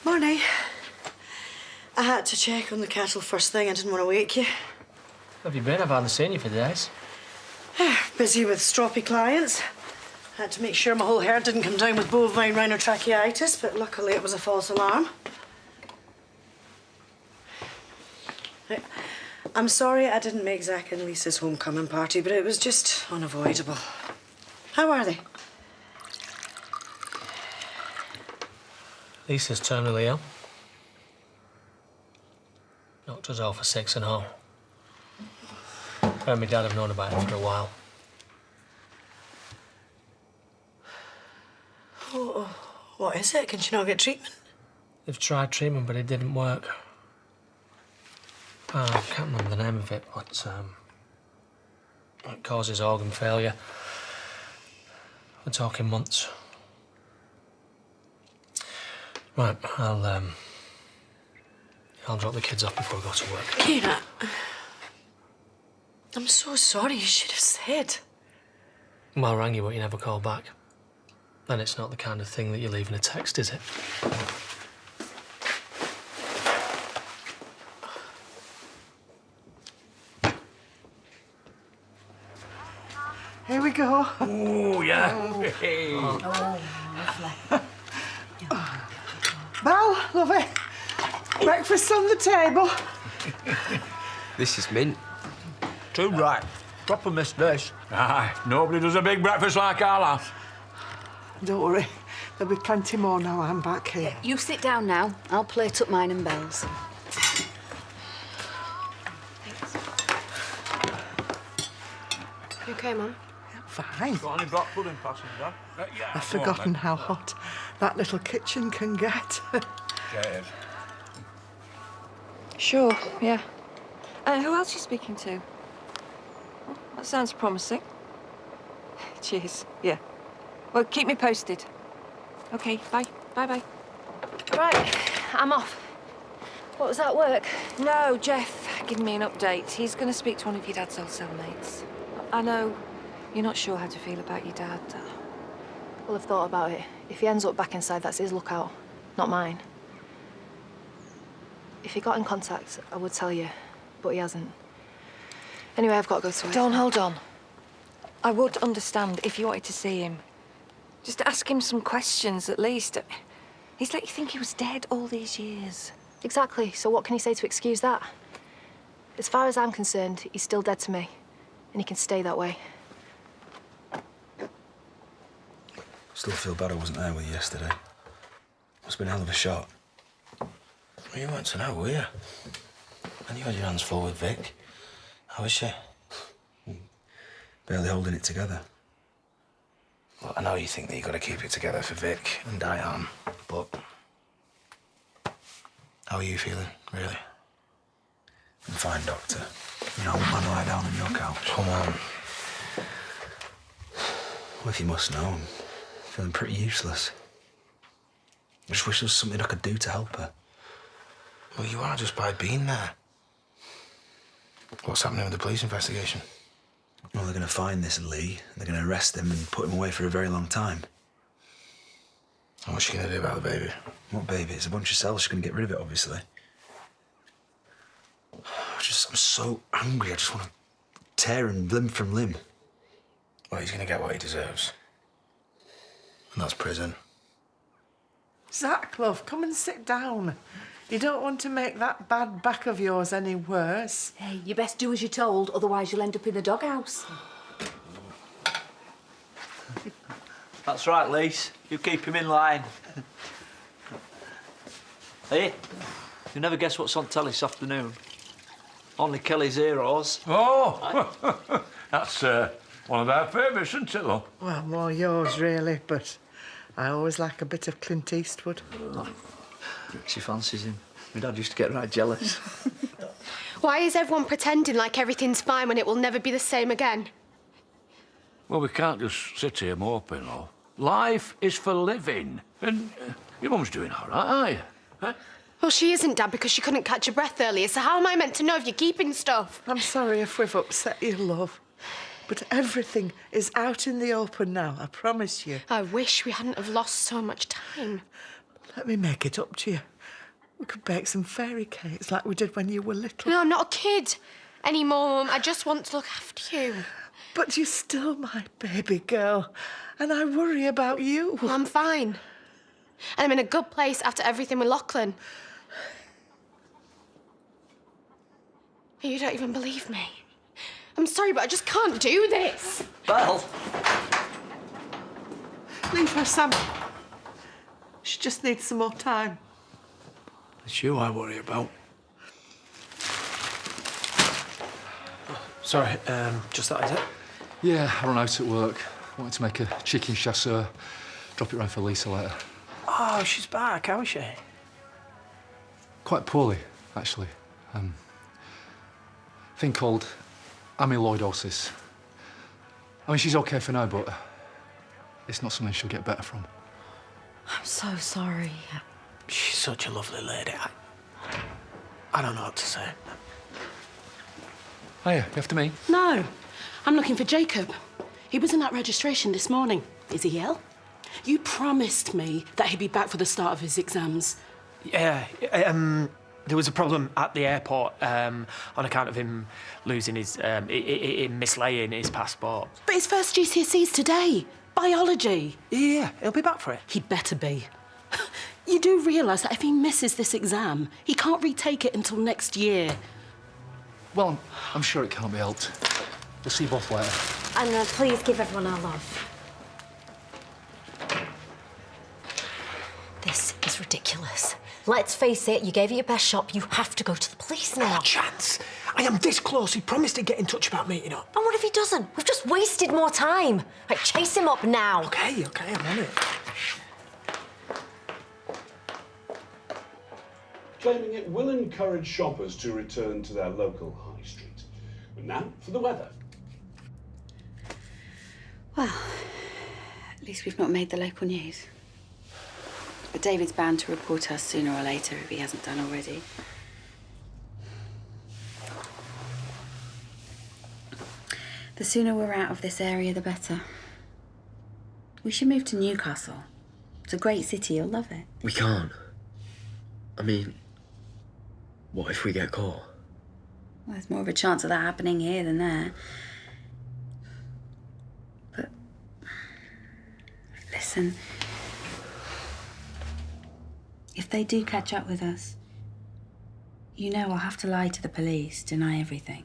Morning. I had to check on the kettle first thing. I didn't want to wake you. Have you been? I've hardly seen you for days. Busy with stroppy clients. Had to make sure my whole herd didn't come down with bovine rhinotracheitis, but luckily it was a false alarm. I'm sorry I didn't make Zach and Lisa's homecoming party, but it was just unavoidable. How are they? Lisa's terminally ill. Doctor's out for 6 and all. Her and my dad have known about it for a while. Oh, what is it? Can she not get treatment? They've tried treatment, but it didn't work. I can't remember the name of it, but it causes organ failure. We're talking months. Right, I'll drop the kids off before we go to work. Kira, I'm so sorry. You should have said. Well, I rang you, but you never called back. Then it's not the kind of thing that you leave in a text, is it? Here we go. Oh, yeah. Oh, lovely. Val, lovey. Breakfast on the table. This is mint. Too right. Proper miss this. Aye, nobody does a big breakfast like our house. Don't worry. There'll be plenty more now I'm back here. You sit down now. I'll plate up mine and Belle's. Thanks. You okay, Mum? Fine. Got any black pudding passing, Dad? Yeah. I've forgotten how hot that little kitchen can get. Cheers. Sure, yeah. Who else are you speaking to? Oh, that sounds promising. Cheers, yeah. Well, keep me posted. OK, bye. Bye-bye. Right, I'm off. What was that work? No, Jeff giving me an update. He's going to speak to one of your dad's old cellmates. I know you're not sure how to feel about your dad. Well, I've thought about it. If he ends up back inside, that's his lookout, not mine. If he got in contact, I would tell you, but he hasn't. Anyway, I've got to go to work. Dawn, hold on. I would understand if you wanted to see him. Just ask him some questions, at least. He's let you think he was dead all these years. Exactly, so what can he say to excuse that? As far as I'm concerned, he's still dead to me, and he can stay that way. Still feel bad I wasn't there with you yesterday. Must have been a hell of a shot. Well, you weren't to know, were you? And you had your hands full with Vic. How is she? Barely holding it together. Well, I know you think that you've got to keep it together for Vic and Diane, but... How are you feeling, really? I'm fine, Doctor. You know, I wouldn't mind to lie down on your couch. Come on. Well, if you must know, I'm feeling pretty useless. I just wish there was something I could do to help her. Well, you are just by being there. What's happening with the police investigation? Well, they're going to find this Lee. They're going to arrest him and put him away for a very long time. And what's she going to do about the baby? What baby? It's a bunch of cells. She's going to get rid of it, obviously. I'm so angry. I just want to tear him limb from limb. Well, he's going to get what he deserves. And that's prison. Zach, love, come and sit down. You don't want to make that bad back of yours any worse. Hey, you best do as you're told, otherwise you'll end up in the doghouse. That's right, Lise. You keep him in line. Hey, you never guess what's on telly this afternoon. Only Kelly's Heroes. Oh, that's one of our favourites, isn't it, though? Well, more yours, really, but I always like a bit of Clint Eastwood. She fancies him. My dad used to get right jealous. Why is everyone pretending like everything's fine when it will never be the same again? Well, we can't just sit here moping, though. Life is for living. And your mum's doing all right, are you? Huh? Well, she isn't, Dad, because she couldn't catch her breath earlier, so how am I meant to know if you're keeping stuff? I'm sorry if we've upset you, love. But everything is out in the open now, I promise you. I wish we hadn't have lost so much time. Let me make it up to you. We could bake some fairy cakes like we did when you were little. No, I'm not a kid anymore, Mum. I just want to look after you. But you're still my baby girl, and I worry about you. Well, I'm fine. And I'm in a good place after everything with Lachlan. You don't even believe me. I'm sorry, but I just can't do this. Belle! Leave her, Sam. She just needs some more time. It's you I worry about. Sorry, just that, is it? Yeah, I run out at work. Wanted to make a chicken chasseur. Drop it round for Lisa later. Oh, she's back. How is she? Quite poorly, actually. Thing called amyloidosis. I mean, she's okay for now, but it's not something she'll get better from. I'm so sorry. She's such a lovely lady. I don't know what to say. Oh, yeah, you after me? No, I'm looking for Jacob. He was in that registration this morning. Is he ill? You promised me that he'd be back for the start of his exams. Yeah, there was a problem at the airport on account of him losing his, mislaying his passport. But his first GCSE's today. Biology. Yeah, he'll be back for it. He'd better be. You do realise that if he misses this exam, he can't retake it until next year. Well, I'm sure it can't be helped. We'll see you both later. And please give everyone our love. This is ridiculous. Let's face it, you gave it your best shot. You have to go to the police now. No chance. I am this close. He promised to get in touch about meeting up. And what if he doesn't? We've just wasted more time. Right, chase him up now. Okay, I'm on it. Claiming it will encourage shoppers to return to their local high street. And now for the weather. Well, at least we've not made the local news. But David's bound to report us sooner or later if he hasn't done already. The sooner we're out of this area, the better. We should move to Newcastle. It's a great city, you'll love it. We can't. I mean, what if we get caught? Well, there's more of a chance of that happening here than there. But listen, if they do catch up with us, you know I'll have to lie to the police, deny everything.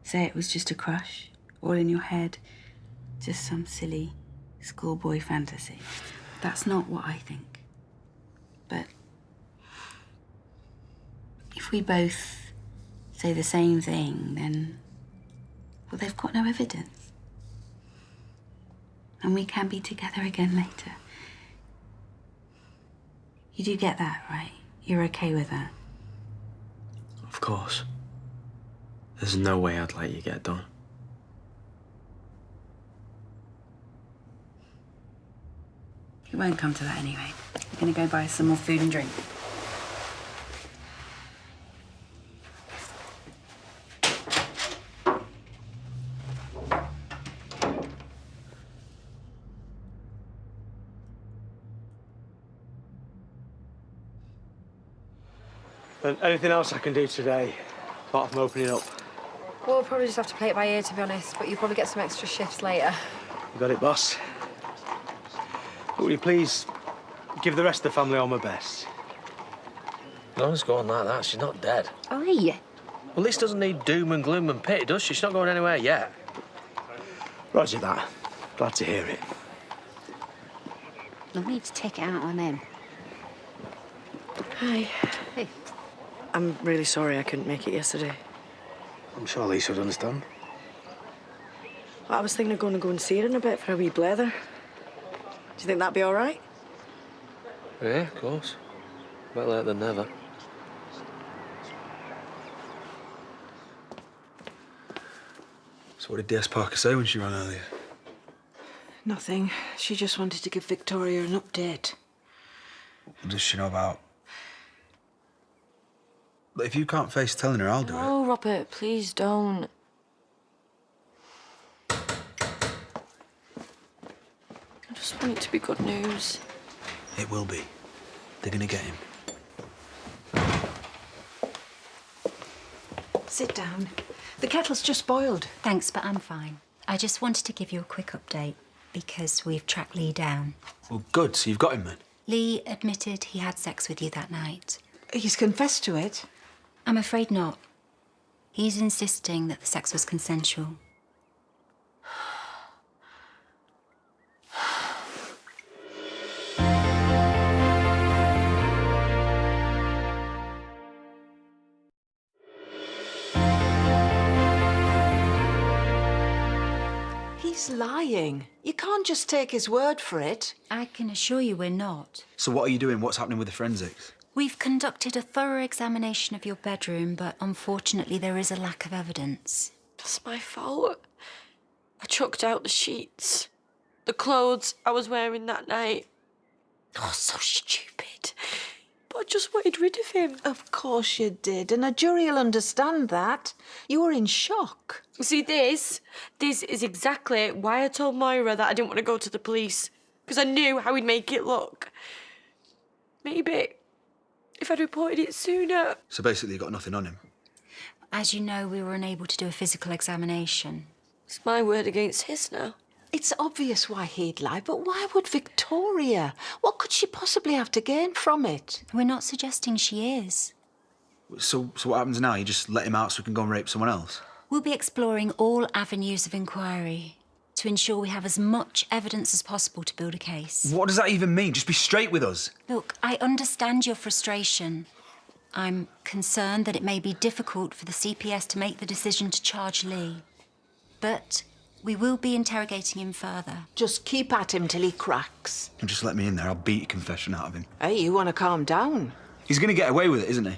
Say it was just a crush, all in your head, just some silly schoolboy fantasy. That's not what I think. But if we both say the same thing, then, well, they've got no evidence. And we can be together again later. You do get that, right? You're okay with that? Of course. There's no way I'd let you get done. It won't come to that anyway. We're gonna go buy some more food and drink. And anything else I can do today, apart from opening up? Well, we'll probably just have to play it by ear, to be honest, but you'll probably get some extra shifts later. You got it, boss. But will you please give the rest of the family all my best? No one's going like that. She's not dead. Aye. Well, this doesn't need doom and gloom and pity, does she? She's not going anywhere yet. Roger that. Glad to hear it. They'll need to take it out on him. Hi. Hey. I'm really sorry I couldn't make it yesterday. I'm sure Lisa would understand. I was thinking of going to go and see her in a bit for a wee blether. Do you think that'd be all right? Yeah, of course. Better late than never. So what did DS Parker say when she ran earlier? Nothing. She just wanted to give Victoria an update. What does she know about? But if you can't face telling her, I'll do it. No, Robert, please don't. I just want it to be good news. It will be. They're gonna get him. Sit down. The kettle's just boiled. Thanks, but I'm fine. I just wanted to give you a quick update because we've tracked Lee down. Well, good. So you've got him then? Lee admitted he had sex with you that night. He's confessed to it. I'm afraid not. He's insisting that the sex was consensual. He's lying. You can't just take his word for it. I can assure you we're not. So what are you doing? What's happening with the forensics? We've conducted a thorough examination of your bedroom, but unfortunately there is a lack of evidence. That's my fault. I chucked out the sheets. The clothes I was wearing that night. Oh, so stupid. But I just wanted rid of him. Of course you did, and a jury'll understand that. You were in shock. See, this is exactly why I told Moira that I didn't want to go to the police. Because I knew how he'd make it look. Maybe if I'd reported it sooner. So basically you got nothing on him? As you know, we were unable to do a physical examination. It's my word against his now. It's obvious why he'd lie, but why would Victoria? What could she possibly have to gain from it? We're not suggesting she is. So what happens now? You just let him out so he can go and rape someone else? We'll be exploring all avenues of inquiry to ensure we have as much evidence as possible to build a case. What does that even mean? Just be straight with us. Look, I understand your frustration. I'm concerned that it may be difficult for the CPS to make the decision to charge Lee. But we will be interrogating him further. Just keep at him till he cracks. And just let me in there. I'll beat a confession out of him. Hey, you want to calm down? He's going to get away with it, isn't he?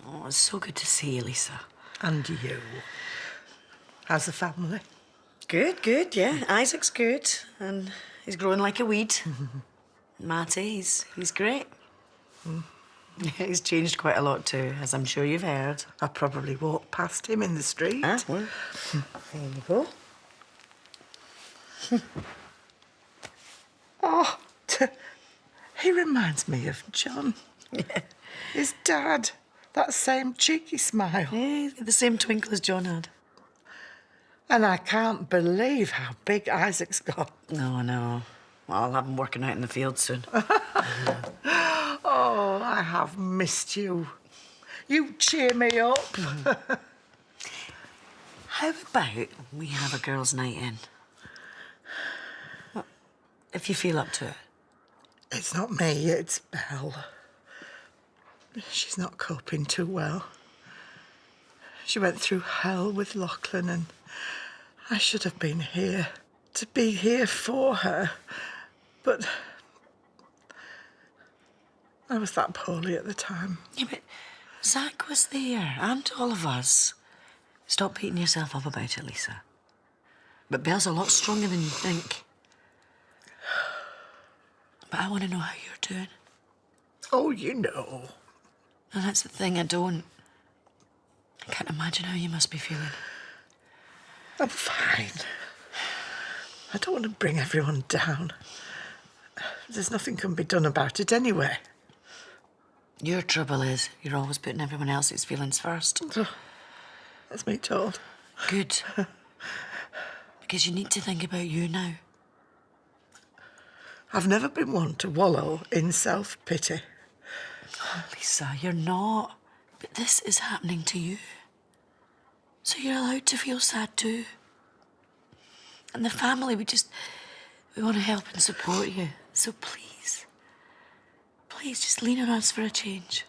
Oh, it's so good to see you, Lisa. And you. How's the family? Good, good, yeah. Isaac's good, and he's growing like a weed. Matty, he's great. He's changed quite a lot too, as I'm sure you've heard. I probably walked past him in the street. Ah, well, there you go. Oh, he reminds me of John. Yeah. His dad. That same cheeky smile. Yeah, the same twinkle as John had. And I can't believe how big Isaac's got. No, no. Well, I'll have him working out in the field soon. Oh, I have missed you. You cheer me up. How about we have a girls' night in? Well, if you feel up to it. It's not me, it's Belle. She's not coping too well. She went through hell with Lachlan, and I should have been here to be here for her. But I was that poorly at the time. Yeah, but Zach was there, and all of us. Stop beating yourself up about it, Lisa. But Belle's a lot stronger than you think. But I want to know how you're doing. Oh, you know. And that's the thing, I don't. I can't imagine how you must be feeling. I'm fine. I don't want to bring everyone down. There's nothing can be done about it anyway. Your trouble is you're always putting everyone else's feelings first. That's me told. Good. Because you need to think about you now. I've never been one to wallow in self-pity. Oh, Lisa, you're not. But this is happening to you. So you're allowed to feel sad too. And the family, we want to help and support you. So please, please just lean on us for a change.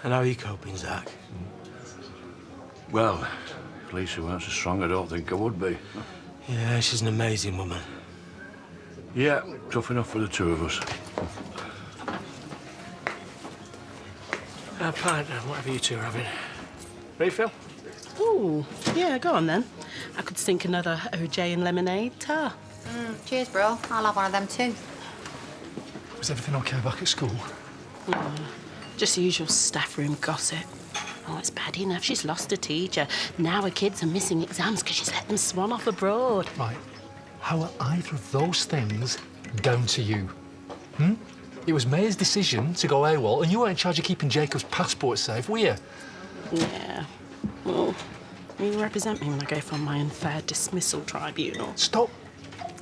And how are you coping, Zach? Well, if Lisa weren't so strong, I don't think I would be. Yeah, she's an amazing woman. Yeah, tough enough for the two of us. A pint and whatever you two are having. Refill? Ooh, yeah, go on then. I could sink another OJ and lemonade. Ta. Cheers, bro. I'll have one of them too. Was everything okay back at school? Just the usual staff room gossip. Oh, it's bad enough. She's lost a teacher. Now her kids are missing exams because she's let them swan off abroad. Right. How are either of those things down to you? It was May's decision to go AWOL, and you weren't in charge of keeping Jacob's passport safe, were you? Yeah. Well, you represent me when I go for my unfair dismissal tribunal. Stop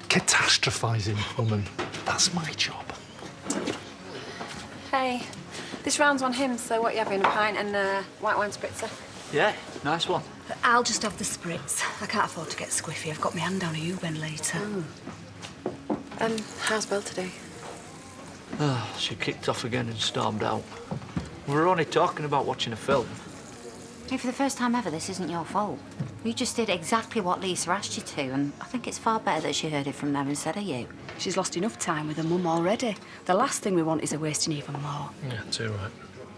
catastrophising, woman. That's my job. Hey, this round's on him, so what you having? A pint and white wine spritzer? Yeah, nice one. I'll just have the spritz. I can't afford to get squiffy. I've got my hand down a U-bend later. How's Bill today? She kicked off again and stormed out. We were only talking about watching a film. Hey, for the first time ever, this isn't your fault. You just did exactly what Lisa asked you to, and I think it's far better that she heard it from them instead of you. She's lost enough time with her mum already. The last thing we want is her wasting even more. Yeah, too right.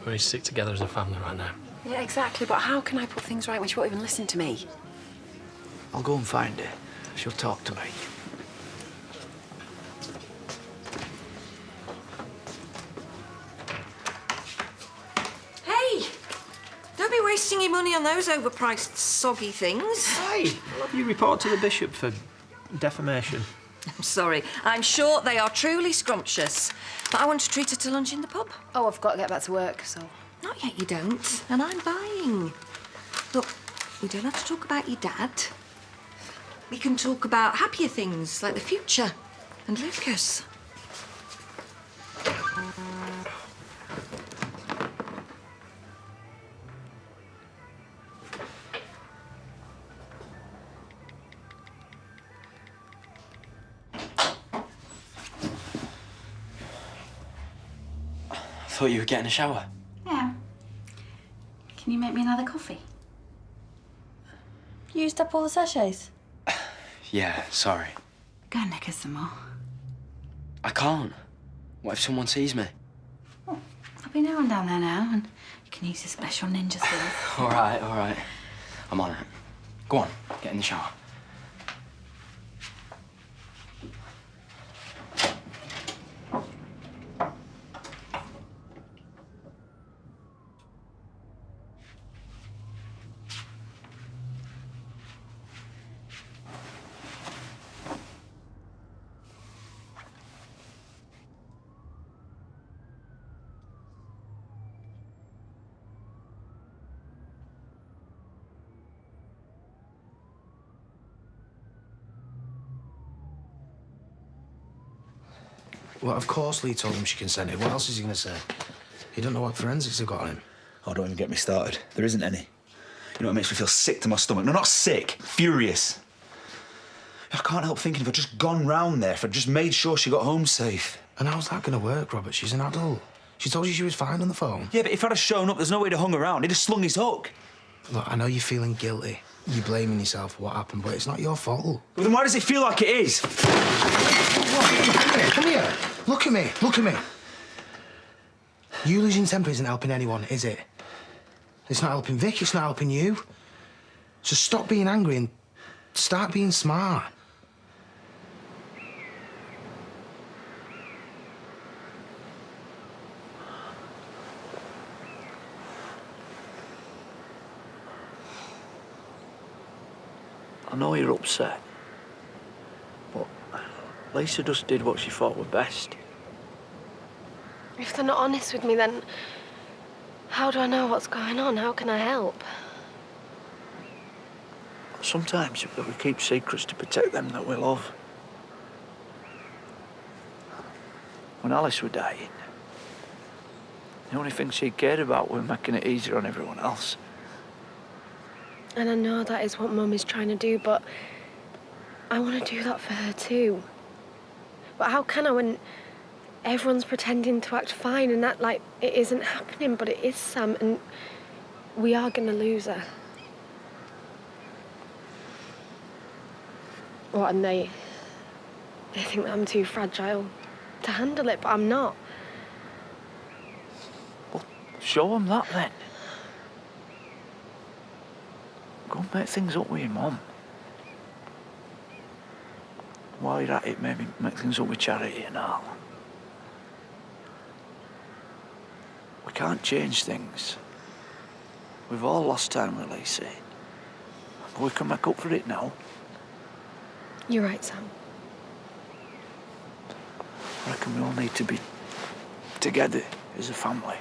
We need to stick together as a family right now. Yeah, exactly, but how can I put things right when she won't even listen to me? I'll go and find her. She'll talk to me. Hey! Don't be wasting your money on those overpriced, soggy things. Hey, I'll have you report to the bishop for defamation. I'm sorry. I'm sure they are truly scrumptious. But I want to treat her to lunch in the pub. Oh, I've got to get back to work, so... Not yet, you don't. And I'm buying. Look, we don't have to talk about your dad. We can talk about happier things, like the future and Lucas. I thought you were getting a shower. Yeah. Can you make me another coffee? You used up all the sachets? Yeah, sorry. Go and nick us some more. I can't. What if someone sees me? There'll be no one down there now, and you can use your special ninja skills. All right, all right. I'm on it. Go on, get in the shower. Well, of course Lee told him she consented. What else is he going to say? He don't know what forensics have got on him. Oh, don't even get me started. There isn't any. You know what makes me feel sick to my stomach? No, not sick. Furious. I can't help thinking if I'd just gone round there, if I'd just made sure she got home safe. And how's that going to work, Robert? She's an adult. She told you she was fine on the phone. Yeah, but if I'd have shown up, there's no way to hung around. He'd have slung his hook. Look, I know you're feeling guilty. You're blaming yourself for what happened, but it's not your fault. Well, then why does it feel like it is? Come here. Look at me. Look at me. You losing temper isn't helping anyone, is it? It's not helping Vic, it's not helping you. So stop being angry and start being smart. I know you're upset, but Lisa just did what she thought were best. If they're not honest with me, then how do I know what's going on? How can I help? Sometimes you've got to keep secrets to protect them that we love. When Alice was dying, the only thing she cared about was making it easier on everyone else. And I know that is what Mum is trying to do, but I want to do that for her too. But how can I when everyone's pretending to act fine and act like it isn't happening, but it is, Sam, and we are going to lose her. What, and they think that I'm too fragile to handle it, but I'm not. Well, show them that then. Go and make things up with your mum. While you're at it, maybe make things up with Charity and all. We can't change things. We've all lost time with Lacey. But we can make up for it now. You're right, Sam. I reckon we all need to be together as a family.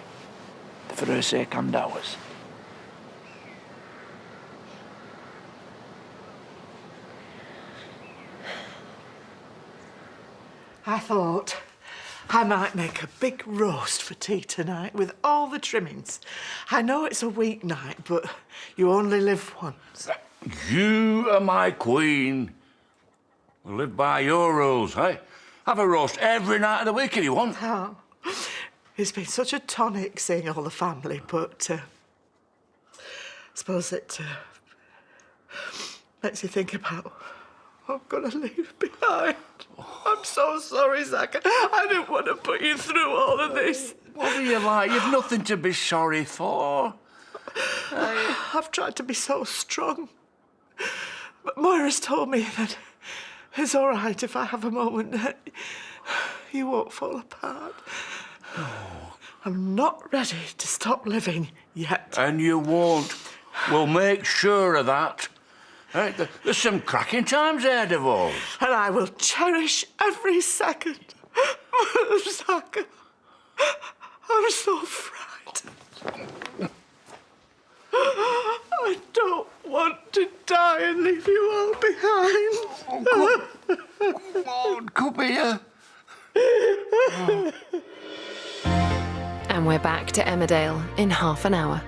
For her sake and ours. I thought I might make a big roast for tea tonight with all the trimmings. I know it's a weeknight, but you only live once. You are my queen. We'll live by your rules, eh? Have a roast every night of the week if you want. Oh, it's been such a tonic seeing all the family, but I suppose it makes you think about what I'm going to leave behind. I'm so sorry, Zach. I didn't want to put you through all of this. What are you like? You've nothing to be sorry for. I've tried to be so strong. But Moira's told me that it's all right if I have a moment that you won't fall apart. I'm not ready to stop living yet. And you won't. We'll make sure of that. Right, there's some cracking times ahead of us. And I will cherish every second. Zach, I'm so frightened. I don't want to die and leave you all behind. Oh, come here. And we're back to Emmerdale in half an hour.